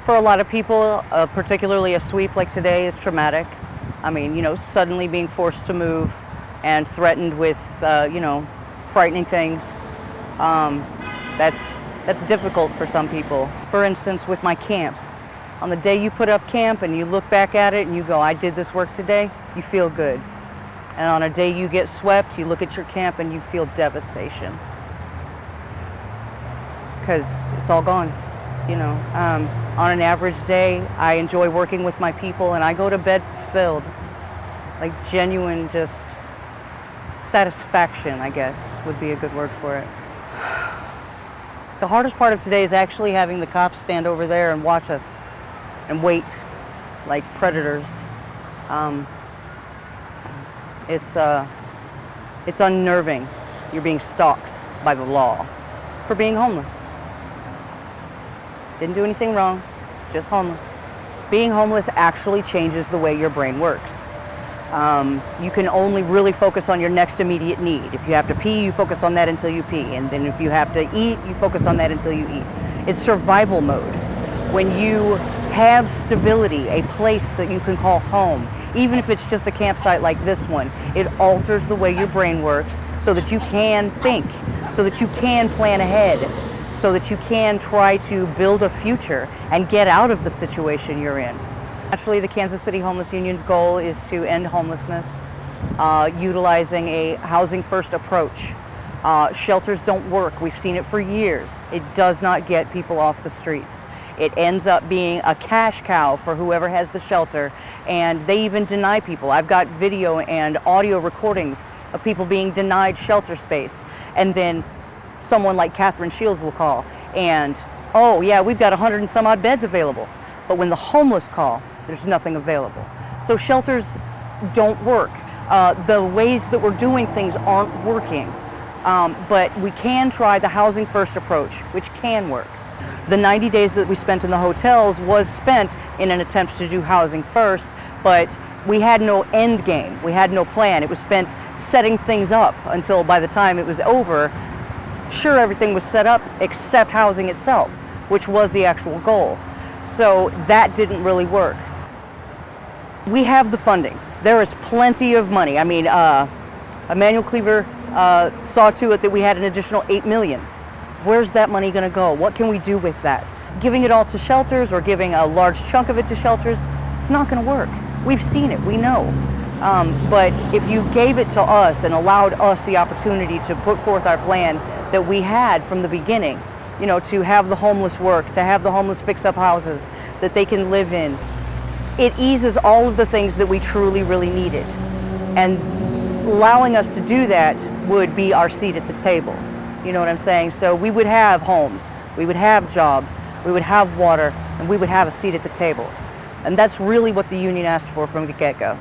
For a lot of people, particularly a sweep like today is traumatic. I mean, suddenly being forced to move and threatened with, frightening things. That's difficult for some people. For instance, with my camp. On the day you put up camp and you look back at it and you go, I did this work today, you feel good. And on a day you get swept, you look at your camp and you feel devastation. Because it's all gone. On an average day, I enjoy working with my people and I go to bed filled. Like genuine just satisfaction, I guess, would be a good word for it. The hardest part of today is actually having the cops stand over there and watch us and wait like predators. It's unnerving. You're being stalked by the law for being homeless. Didn't do anything wrong, just homeless. Being homeless actually changes the way your brain works. You can only really focus on your next immediate need. If you have to pee, you focus on that until you pee. And then if you have to eat, you focus on that until you eat. It's survival mode. When you have stability, a place that you can call home, even if it's just a campsite like this one, it alters the way your brain works so that you can think, so that you can plan ahead, so that you can try to build a future and get out of the situation you're in. Actually, the Kansas City Homeless Union's goal is to end homelessness, utilizing a housing first approach. Shelters don't work. We've seen it for years. It does not get people off the streets. It ends up being a cash cow for whoever has the shelter, and they even deny people. I've got video and audio recordings of people being denied shelter space, and then someone like Catherine Shields will call and, oh yeah, we've got 100 and some odd beds available. But when the homeless call, there's nothing available. So shelters don't work. The ways that we're doing things aren't working. But we can try the housing first approach, which can work. The 90 days that we spent in the hotels was spent in an attempt to do housing first, but we had no end game. We had no plan. It was spent setting things up until by the time it was over, sure, everything was set up except housing itself, which was the actual goal. So that didn't really work. We have the funding. There is plenty of money. I mean, Emmanuel Cleaver saw to it that we had an additional $8 million. Where's that money going to go? What can we do with that? Giving it all to shelters or giving a large chunk of it to shelters, it's not going to work. We've seen it, we know. But if you gave it to us and allowed us the opportunity to put forth our plan that we had from the beginning, to have the homeless work, to have the homeless fix up houses that they can live in, it eases all of the things that we truly, really needed. And allowing us to do that would be our seat at the table. You know what I'm saying? So we would have homes, we would have jobs, we would have water, and we would have a seat at the table. And that's really what the union asked for from the get-go.